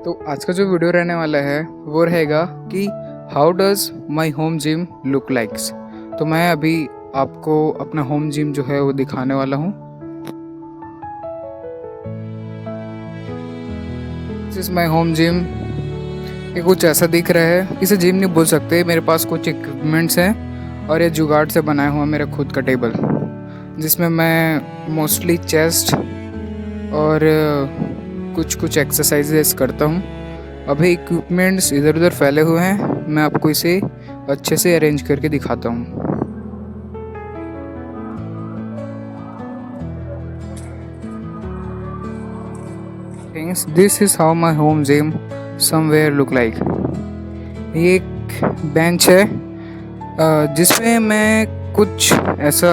तो आज का जो वीडियो रहने वाला है वो रहेगा कि how does my home gym look likes. तो मैं अभी आपको अपना होम जिम जो है वो दिखाने वाला हूँ। This is my home gym. ये कुछ ऐसा दिख रहा है, इसे जिम नहीं बोल सकते। मेरे पास कुछ इक्विपमेंट्स हैं और ये जुगाड़ से बनाया हुआ मेरा खुद का टेबल, जिसमें मैं मोस्टली चेस्ट और कुछ एक्सरसाइजेस करता हूँ। अभी इक्विपमेंट्स इधर उधर फैले हुए हैं, मैं आपको इसे अच्छे से अरेंज करके दिखाता हूँ। This is how my home gym somewhere look like. ये एक बेंच है जिसमें मैं कुछ ऐसा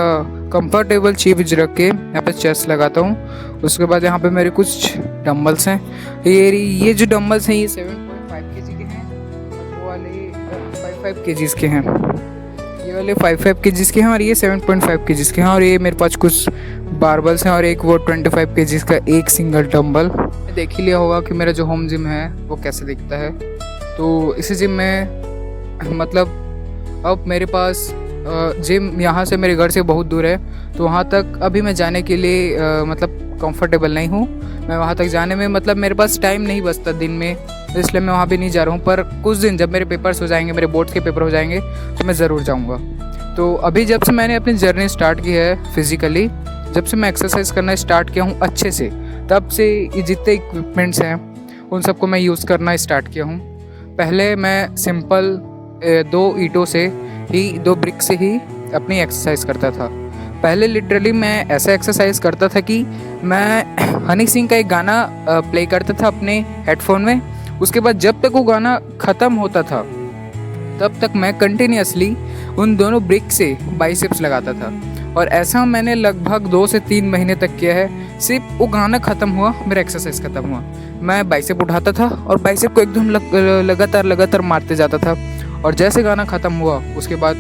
कंफर्टेबल चीज़ रख के यहाँ पे चेस्ट लगाता हूँ। उसके बाद यहाँ पे मेरे कुछ डंबल्स हैं। ये जो डंबल्स हैं ये 7.5 kg के हैं और वो वाले 5 kg के हैं। ये वाले 5 kg के हैं और ये 7.5 kg के हैं। और ये मेरे पास कुछ बारबल्स हैं और एक वो 25 kg का एक सिंगल डंबल। देख ही लिया होगा कि मेरा जो होम जिम है वो कैसे दिखता है। तो इसी जिम में मतलब अब मेरे पास जिम यहाँ से मेरे घर से बहुत दूर है, तो वहाँ तक अभी मैं जाने के लिए मतलब कंफर्टेबल नहीं हूँ। मैं वहाँ तक जाने में मतलब मेरे पास टाइम नहीं बचता दिन में, इसलिए मैं वहाँ भी नहीं जा रहा हूँ। पर कुछ दिन जब मेरे पेपर्स हो जाएंगे, मेरे बोर्ड के पेपर हो जाएंगे, तो मैं ज़रूर जाऊँगा। तो अभी जब से मैंने अपनी जर्नी स्टार्ट की है फिज़िकली, जब से मैं एक्सरसाइज करना स्टार्ट किया हूँ अच्छे से, तब से ये जितने इक्विपमेंट्स हैं उन सबको मैं यूज़ करना स्टार्ट किया हूँ। पहले मैं सिंपल 2 ईंटों से ही 2 ब्रिक से ही अपनी एक्सरसाइज करता था। पहले लिटरली मैं ऐसा एक्सरसाइज करता था कि मैं हनी सिंह का एक गाना प्ले करता था अपने हेडफोन में। उसके बाद जब तक वो गाना ख़त्म होता था तब तक मैं कंटिन्यूसली उन दोनों ब्रिक से बाइसेप्स लगाता था। और ऐसा मैंने लगभग 2 से 3 महीने तक किया है। सिर्फ वो गाना ख़त्म हुआ, मेरा एक्सरसाइज ख़त्म हुआ, मैं बाइसेप उठाता था और बाइसेप को एकदम लगातार मारते जाता था। और जैसे गाना ख़त्म हुआ उसके बाद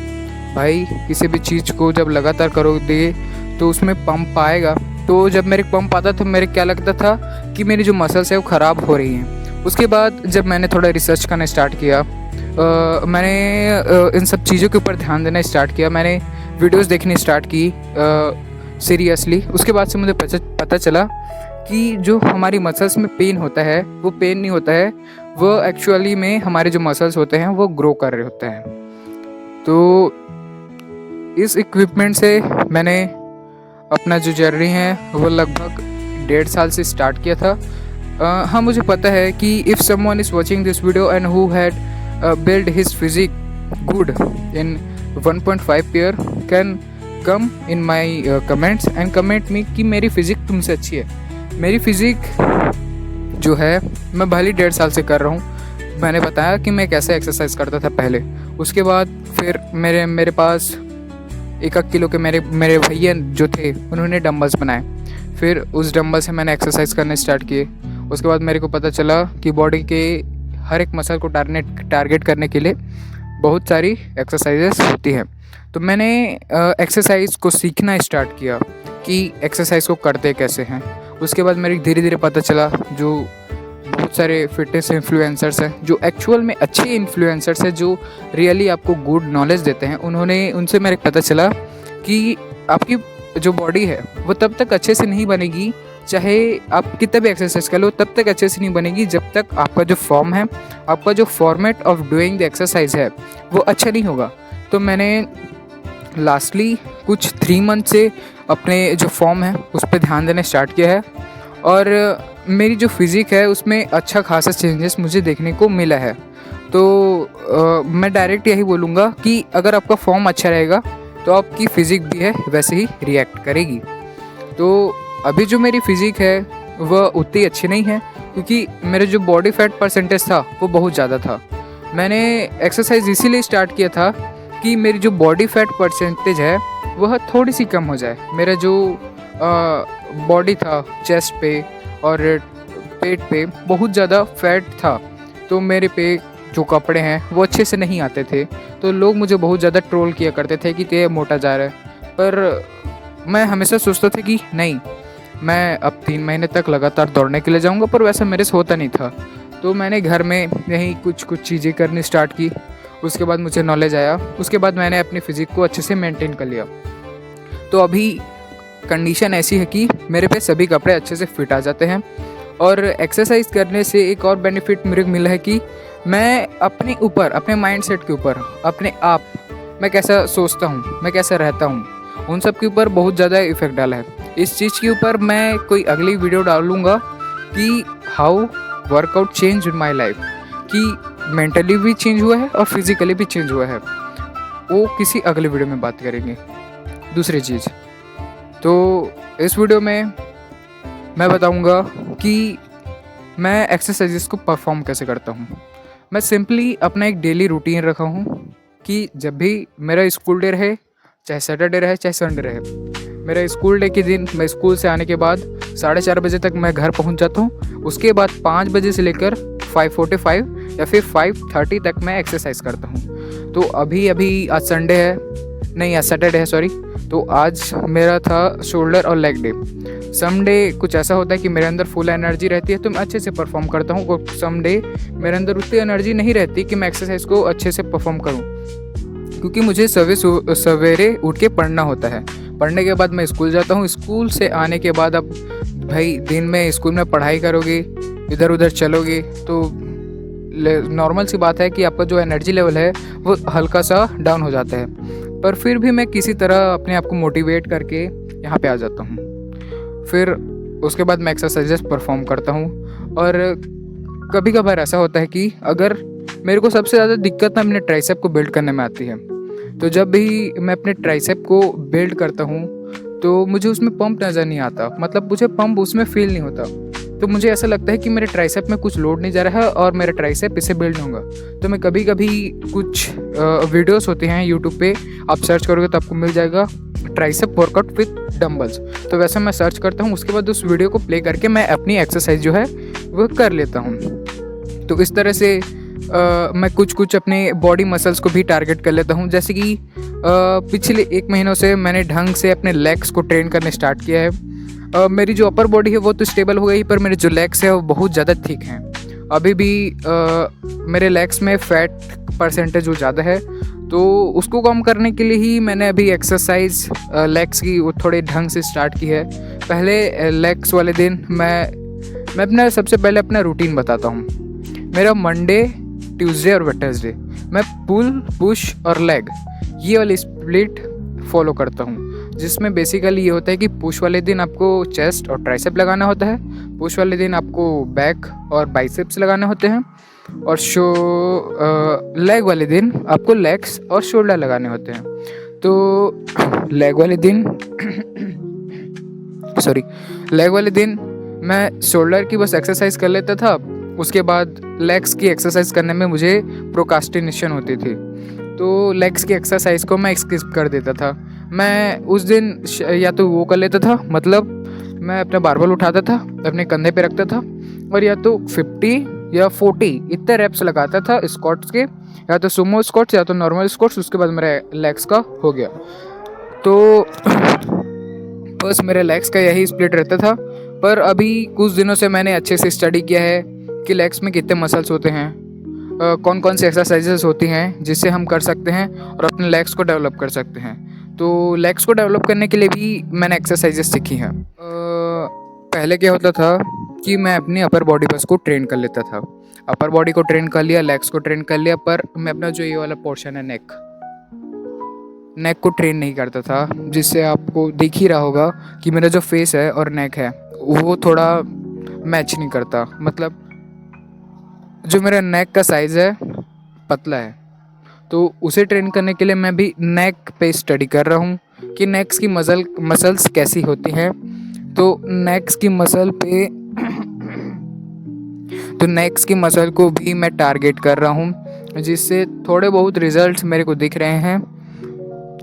भाई किसी भी चीज़ को जब लगातार करोगे तो उसमें पंप आएगा। तो जब मेरे पंप आता तो मेरे क्या लगता था कि मेरी जो मसल्स है वो ख़राब हो रही हैं। उसके बाद जब मैंने थोड़ा रिसर्च करना स्टार्ट किया, मैंने इन सब चीज़ों के ऊपर ध्यान देना स्टार्ट किया, मैंने वीडियोस देखनी स्टार्ट की सीरियसली। उसके बाद से मुझे पता चला कि जो हमारी मसल्स में पेन होता है वो पेन नहीं होता है, वो एक्चुअली में हमारे जो मसल्स होते हैं वो ग्रो कर रहे होते हैं। तो इस इक्विपमेंट से मैंने अपना जो जर्नी है वो लगभग 1.5 साल से स्टार्ट किया था। हाँ, मुझे पता है कि if someone is watching this video and who had build his physique good in 1.5 year can come in my comments and comment me कि मेरी फिज़िक तुमसे अच्छी है। मेरी फिज़िक जो है मैं भले 1.5 साल से कर रहा हूँ। मैंने बताया कि मैं कैसे एक्सरसाइज करता था पहले। उसके बाद फिर मेरे पास 1 किलो के मेरे भैया जो थे उन्होंने डंबल्स बनाए। फिर उस डंबल से मैंने एक्सरसाइज करने स्टार्ट किए। उसके बाद मेरे को पता चला कि बॉडी के हर एक मसल को टारगेट करने के लिए बहुत सारी एक्सरसाइजेस होती हैं। तो मैंने एक्सरसाइज को सीखना स्टार्ट किया कि एक्सरसाइज को करते कैसे हैं। उसके बाद मेरे धीरे धीरे पता चला जो बहुत सारे फिटनेस इन्फ्लुएंसर्स हैं, जो एक्चुअल में अच्छे इन्फ्लुएंसर्स हैं, जो रियली आपको गुड नॉलेज देते हैं, उनसे मेरे पता चला कि आपकी जो बॉडी है वो तब तक अच्छे से नहीं बनेगी, चाहे आप कितना भी एक्सरसाइज कर लो तब तक अच्छे से नहीं बनेगी जब तक आपका जो फॉर्म है, आपका जो format of doing the exercise है वो अच्छा नहीं होगा। तो मैंने लास्टली कुछ 3 मंथ से अपने जो फॉर्म है उस पर ध्यान देना स्टार्ट किया है और मेरी जो फिज़िक है उसमें अच्छा खासा चेंजेस मुझे देखने को मिला है। तो मैं डायरेक्ट यही बोलूँगा कि अगर आपका फॉर्म अच्छा रहेगा तो आपकी फ़िज़िक भी है वैसे ही रिएक्ट करेगी। तो अभी जो मेरी फ़िज़िक है वह उतनी अच्छी नहीं है क्योंकि मेरा जो बॉडी फैट परसेंटेज था वो बहुत ज़्यादा था। मैंने एक्सरसाइज इसीलिए स्टार्ट किया था कि मेरी जो बॉडी फैट परसेंटेज है वह थोड़ी सी कम हो जाए। मेरा जो बॉडी था चेस्ट पे और पेट पे बहुत ज़्यादा फैट था, तो मेरे पे जो कपड़े हैं वो अच्छे से नहीं आते थे। तो लोग मुझे बहुत ज़्यादा ट्रोल किया करते थे कि ते मोटा जा रहा है। पर मैं हमेशा सोचता था कि नहीं, मैं अब 3 महीने तक लगातार दौड़ने के लिए जाऊंगा, पर वैसा मेरे से होता नहीं था। तो मैंने घर में यही कुछ कुछ चीज़ें करनी स्टार्ट की। उसके बाद मुझे नॉलेज आया, उसके बाद मैंने अपनी फ़िज़िक को अच्छे से मेंटेन कर लिया। तो अभी कंडीशन ऐसी है कि मेरे पे सभी कपड़े अच्छे से फिट आ जाते हैं। और एक्सरसाइज करने से एक और बेनिफिट मेरे को मिला है कि मैं अपने ऊपर, अपने माइंडसेट के ऊपर, अपने आप, मैं कैसा सोचता हूँ, मैं कैसा रहता हूँ, उन सब के ऊपर बहुत ज़्यादा इफ़ेक्ट डाला है। इस चीज़ के ऊपर मैं कोई अगली वीडियो डालूँगा कि how workout change in my life, कि मेंटली भी चेंज हुआ है और फिज़िकली भी चेंज हुआ है। वो किसी अगले वीडियो में बात करेंगे। दूसरी चीज़, तो इस वीडियो में मैं बताऊंगा कि मैं एक्सरसाइजेस को परफॉर्म कैसे करता हूँ। मैं सिंपली अपना एक डेली रूटीन रखा हूँ कि जब भी मेरा स्कूल डे रहे, चाहे सैटरडे रहे चाहे संडे रहे, मेरा स्कूल डे के दिन मैं स्कूल से आने के बाद 4:30 बजे तक मैं घर पहुँच जाता हूँ। उसके बाद 5 बजे से लेकर 5:45 या फिर 5:30 तक मैं एक्सरसाइज करता हूँ। तो अभी आज संडे है, नहीं आज सैटरडे है, सॉरी। तो आज मेरा था शोल्डर और लेग डे। समडे कुछ ऐसा होता है कि मेरे अंदर फुल एनर्जी रहती है तो मैं अच्छे से परफॉर्म करता हूँ, और समडे मेरे अंदर उतनी एनर्जी नहीं रहती कि मैं एक्सरसाइज को अच्छे से परफॉर्म करूँ, क्योंकि मुझे सवेरे उठ के पढ़ना होता है। पढ़ने के बाद मैं स्कूल जाता हूँ। स्कूल से आने के बाद अब भाई दिन में स्कूल में पढ़ाई करोगे, इधर उधर चलोगे, तो नॉर्मल सी बात है कि आपका जो एनर्जी लेवल है वो हल्का सा डाउन हो जाता है। पर फिर भी मैं किसी तरह अपने आप को मोटिवेट करके यहाँ पे आ जाता हूँ। फिर उसके बाद मैं एक्सरसाइजेस परफॉर्म करता हूँ। और कभी कभार ऐसा होता है कि अगर मेरे को सबसे ज़्यादा दिक्कत ना अपने ट्राइसेप को बिल्ड करने में आती है, तो जब भी मैं अपने ट्राइसेप को बिल्ड करता हूँ तो मुझे उसमें पंप नज़र नहीं आता, मतलब मुझे पंप उसमें फील नहीं होता। तो मुझे ऐसा लगता है कि मेरे ट्राइसेप में कुछ लोड नहीं जा रहा है और मेरा ट्राइसेप इससे बिल्ड होगा। तो मैं कभी कभी कुछ वीडियोस होते हैं यूट्यूब पे, आप सर्च करोगे तो आपको मिल जाएगा ट्राइसेप वर्कआउट विद डंबल्स। तो वैसे मैं सर्च करता हूँ, उसके बाद उस वीडियो को प्ले करके मैं अपनी एक्सरसाइज जो है वो कर लेता हूँ। तो इस तरह से मैं कुछ अपने बॉडी मसल्स को भी टारगेट कर लेता हूँ। जैसे कि पिछले 1 महीनों से मैंने ढंग से अपने लेग्स को ट्रेन करने स्टार्ट किया है। मेरी जो अपर बॉडी है वो तो स्टेबल हो गई, पर मेरे जो लेग्स है वो बहुत ज़्यादा थिक हैं। अभी भी मेरे लेग्स में फैट परसेंटेज वो ज़्यादा है, तो उसको कम करने के लिए ही मैंने अभी एक्सरसाइज लेग्स की वो थोड़े ढंग से स्टार्ट की है। पहले लेग्स वाले दिन मैं अपना सबसे पहले अपना रूटीन बताता हूँ। मेरा मंडे, ट्यूसडे और वेडनेसडे मैं पुल, पुश और लेग ये वाली स्प्लिट फॉलो करता हूँ, जिसमें बेसिकली ये होता है कि पुश वाले दिन आपको चेस्ट और ट्राइसेप लगाना होता है, पुश वाले दिन आपको बैक और बाइसेप्स लगाने होते हैं, और लेग वाले दिन आपको लेग्स और शोल्डर लगाने होते हैं। तो लेग वाले दिन मैं शोल्डर की बस एक्सरसाइज कर लेता था। उसके बाद लेग्स की एक्सरसाइज करने में मुझे प्रोक्रास्टिनेशन होती थी, तो लेग्स की एक्सरसाइज को मैं स्किप कर देता था। मैं उस दिन या तो वो कर लेता था, मतलब मैं अपना बारबल उठाता था, अपने कंधे पे रखता था और या तो 50 या 40 इतने रेप्स लगाता था स्क्वाट्स के, या तो सुमो स्क्वाट्स या तो नॉर्मल स्क्वाट्स। उसके बाद मेरा लेग्स का हो गया। तो बस मेरे लेग्स का यही स्प्लिट रहता था। पर अभी कुछ दिनों से मैंने अच्छे से स्टडी किया है कि लेग्स में कितने मसल्स होते हैं, कौन कौन सी एक्सरसाइजेस होती हैं जिससे हम कर सकते हैं और अपने लेग्स को डेवलप कर सकते हैं। तो लेग्स को डेवलप करने के लिए भी मैंने एक्सरसाइजेस सीखी हैं। पहले क्या होता था कि मैं अपनी अपर बॉडी बस को ट्रेन कर लेता था। अपर बॉडी को ट्रेन कर लिया, लेग्स को ट्रेन कर लिया, पर मैं अपना जो ये वाला पोर्शन है नेक को ट्रेन नहीं करता था, जिससे आपको दिख ही रहा होगा कि मेरा जो फेस है और नेक है वो थोड़ा मैच नहीं करता। मतलब जो मेरा नेक का साइज़ है पतला है, तो उसे ट्रेन करने के लिए मैं भी नेक पे स्टडी कर रहा हूँ कि नेक्स की मसल्स कैसी होती हैं। तो नेक्स की मसल को भी मैं टारगेट कर रहा हूँ, जिससे थोड़े बहुत रिजल्ट्स मेरे को दिख रहे हैं।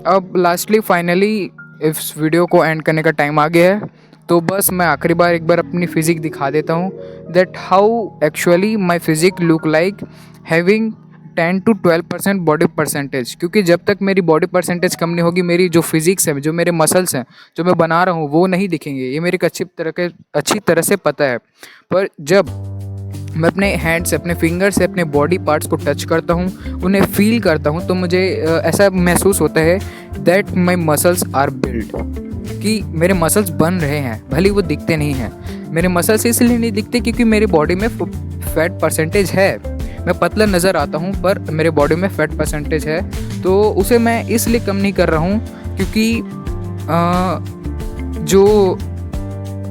अब लास्टली फाइनली इस वीडियो को एंड करने का टाइम आ गया है, तो बस मैं आखिरी बार एक बार अपनी फिज़िक दिखा देता हूँ, that how actually my physique look like having 10 to 12% body percentage. क्योंकि जब तक मेरी बॉडी परसेंटेज कम नहीं होगी, मेरी जो फिज़िक्स है, जो मेरे मसल्स हैं, जो मैं बना रहा हूँ वो नहीं दिखेंगे। ये मेरे को अच्छी तरह से पता है। पर जब मैं अपने हैंड से, अपने फिंगर से अपने बॉडी पार्ट्स को टच करता हूँ, उन्हें फील करता हूँ, तो मुझे ऐसा महसूस होता है that my muscles are build, कि मेरे मसल्स बन रहे हैं। भले वो दिखते नहीं हैं, मेरे मसल्स इसलिए नहीं दिखते क्योंकि मेरी बॉडी में फैट परसेंटेज है। मैं पतला नज़र आता हूँ पर मेरे बॉडी में फैट परसेंटेज है, तो उसे मैं इसलिए कम नहीं कर रहा हूँ क्योंकि जो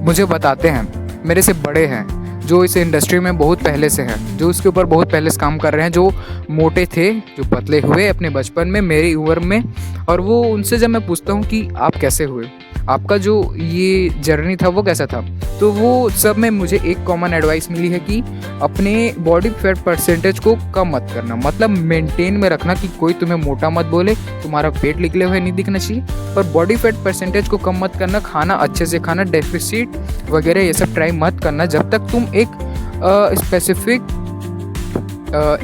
मुझे बताते हैं, मेरे से बड़े हैं, जो इस इंडस्ट्री में बहुत पहले से हैं, जो इसके ऊपर बहुत पहले से काम कर रहे हैं, जो मोटे थे, जो पतले हुए अपने बचपन में, मेरी उम्र में, और वो उनसे जब मैं पूछता हूँ कि आप कैसे हुए, आपका जो ये जर्नी था वो कैसा था, तो वो सब में मुझे एक कॉमन एडवाइस मिली है कि अपने बॉडी फैट परसेंटेज को कम मत करना, मतलब मेंटेन में रखना, कि कोई तुम्हें मोटा मत बोले, तुम्हारा पेट निकले हुए नहीं दिखना चाहिए, पर बॉडी फैट परसेंटेज को कम मत करना, खाना अच्छे से खाना, डेफिसिट वगैरह ये सब ट्राई मत करना जब तक तुम एक स्पेसिफिक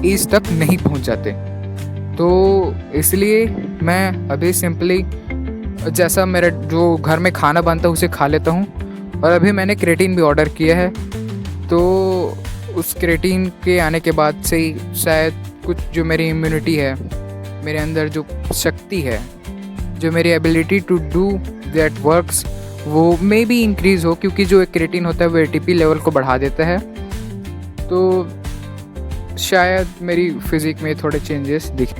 एज तक नहीं पहुंच जाते। तो इसलिए मैं अभी सिंपली जैसा मेरा जो घर में खाना बनता है उसे खा लेता हूँ, और अभी मैंने क्रेटीन भी ऑर्डर किया है, तो उस क्रेटीन के आने के बाद से ही शायद कुछ जो मेरी इम्यूनिटी है, मेरे अंदर जो शक्ति है, जो मेरी ability to do that works, वो मे बी इंक्रीज़ हो, क्योंकि जो एक क्रेटीन होता है वो एटीपी लेवल को बढ़ा देता है, तो शायद मेरी फिज़िक में थोड़े चेंजेस दिख